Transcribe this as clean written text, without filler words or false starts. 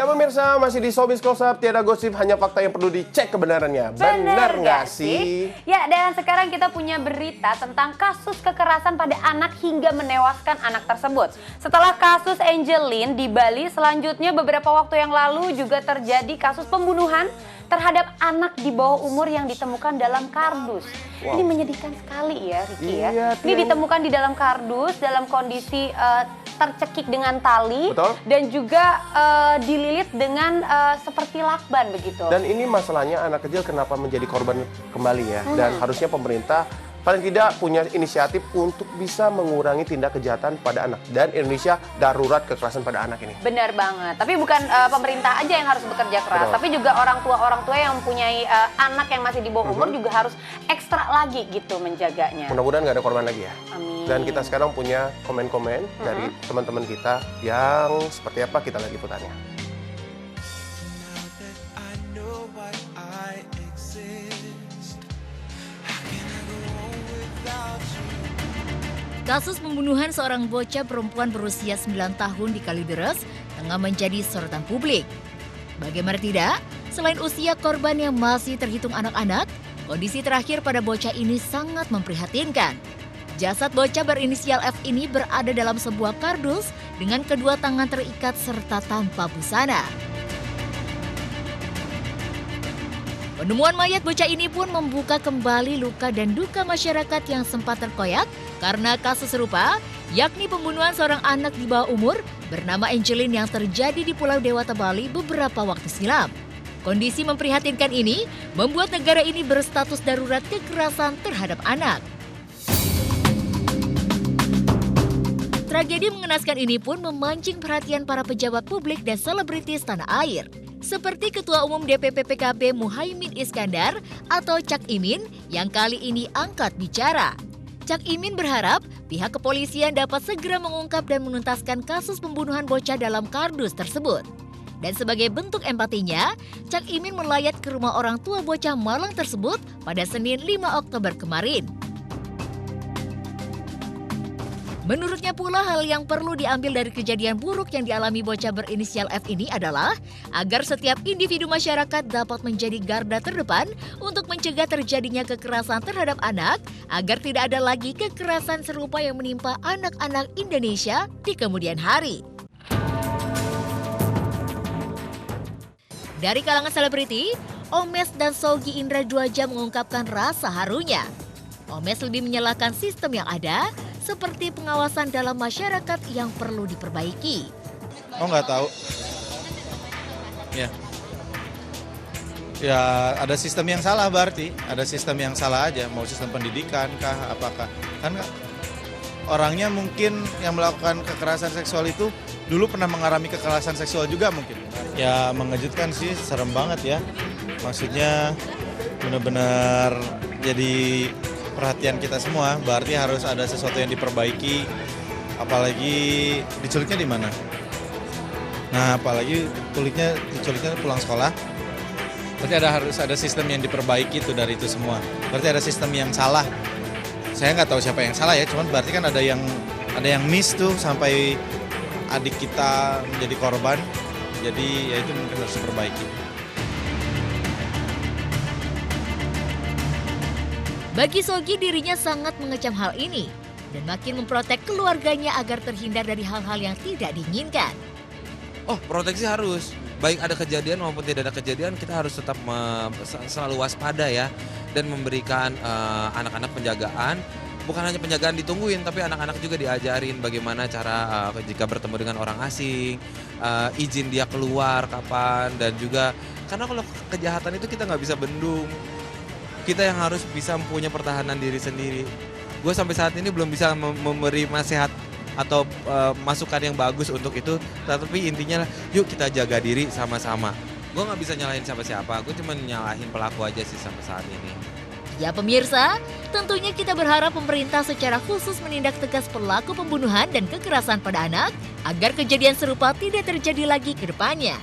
Ya pemirsa, masih di Showbiz Close Up, tiada gosip, hanya fakta yang perlu dicek kebenarannya. Benar nggak sih? Ya, dan sekarang kita punya berita tentang kasus kekerasan pada anak hingga menewaskan anak tersebut. Setelah kasus Angelin di Bali, selanjutnya beberapa waktu yang lalu juga terjadi kasus pembunuhan terhadap anak di bawah umur yang ditemukan dalam kardus. Wow. Ini menyedihkan sekali ya, Ricky ya. Ini ditemukan di dalam kardus dalam kondisi tercekik dengan tali. Betul. Dan juga dililit dengan seperti lakban begitu. Dan ini masalahnya anak kecil kenapa menjadi korban kembali ya. Dan harusnya pemerintah paling tidak punya inisiatif untuk bisa mengurangi tindak kejahatan pada anak. Dan Indonesia darurat kekerasan pada anak ini. Benar banget. Tapi bukan pemerintah aja yang harus bekerja keras. Betul. Tapi juga orang tua yang mempunyai anak yang masih di bawah umur juga harus ekstra lagi gitu menjaganya. Mudah-mudahan nggak ada korban lagi ya. Amin. Dan kita sekarang punya komen-komen dari teman-teman kita yang seperti apa, kita lihat liputannya. Kasus pembunuhan seorang bocah perempuan berusia 9 tahun di Kalideres tengah menjadi sorotan publik. Bagaimana tidak, selain usia korban yang masih terhitung anak-anak, kondisi terakhir pada bocah ini sangat memprihatinkan. Jasad bocah berinisial F ini berada dalam sebuah kardus dengan kedua tangan terikat serta tanpa busana. Penemuan mayat bocah ini pun membuka kembali luka dan duka masyarakat yang sempat terkoyak karena kasus serupa, yakni pembunuhan seorang anak di bawah umur bernama Angelin yang terjadi di Pulau Dewata, Bali beberapa waktu silam. Kondisi memprihatinkan ini membuat negara ini berstatus darurat kekerasan terhadap anak. Tragedi mengenaskan ini pun memancing perhatian para pejabat publik dan selebritis tanah air. Seperti Ketua Umum DPP PKB Muhaimin Iskandar atau Cak Imin yang kali ini angkat bicara. Cak Imin berharap pihak kepolisian dapat segera mengungkap dan menuntaskan kasus pembunuhan bocah dalam kardus tersebut. Dan sebagai bentuk empatinya, Cak Imin melayat ke rumah orang tua bocah malang tersebut pada Senin 5 Oktober kemarin. Menurutnya pula hal yang perlu diambil dari kejadian buruk yang dialami bocah berinisial F ini adalah agar setiap individu masyarakat dapat menjadi garda terdepan untuk mencegah terjadinya kekerasan terhadap anak agar tidak ada lagi kekerasan serupa yang menimpa anak-anak Indonesia di kemudian hari. Dari kalangan selebriti, Omes dan Sogi Indra Duaja mengungkapkan rasa harunya. Omes lebih menyalahkan sistem yang ada, seperti pengawasan dalam masyarakat yang perlu diperbaiki. Oh, nggak tahu. Ya ada sistem yang salah berarti. Ada sistem yang salah aja. Mau sistem pendidikan kah, apakah. Kan orangnya mungkin yang melakukan kekerasan seksual itu dulu pernah mengalami kekerasan seksual juga mungkin. Ya mengejutkan sih, serem banget ya. Maksudnya benar-benar jadi perhatian kita semua, berarti harus ada sesuatu yang diperbaiki, apalagi diculiknya di mana. Nah, apalagi diculiknya pulang sekolah, berarti harus ada sistem yang diperbaiki itu dari itu semua. Berarti ada sistem yang salah. Saya nggak tahu siapa yang salah ya, cuman berarti kan ada yang miss tuh sampai adik kita menjadi korban. Jadi ya itu mungkin harus diperbaiki. Bagi Sogi, dirinya sangat mengecam hal ini dan makin memprotek keluarganya agar terhindar dari hal-hal yang tidak diinginkan. Oh, proteksi harus. Baik ada kejadian maupun tidak ada kejadian, kita harus tetap selalu waspada ya. Dan memberikan anak-anak penjagaan. Bukan hanya penjagaan ditungguin, tapi anak-anak juga diajarin bagaimana cara jika bertemu dengan orang asing, izin dia keluar kapan, dan juga karena kalau kejahatan itu kita nggak bisa bendung. Kita yang harus bisa mempunyai pertahanan diri sendiri. Gue sampai saat ini belum bisa memberi nasihat atau masukan yang bagus untuk itu. Tapi intinya yuk kita jaga diri sama-sama. Gue nggak bisa nyalahin siapa-siapa. Gue cuma nyalahin pelaku aja sih sampai saat ini. Ya pemirsa, tentunya kita berharap pemerintah secara khusus menindak tegas pelaku pembunuhan dan kekerasan pada anak agar kejadian serupa tidak terjadi lagi ke depannya.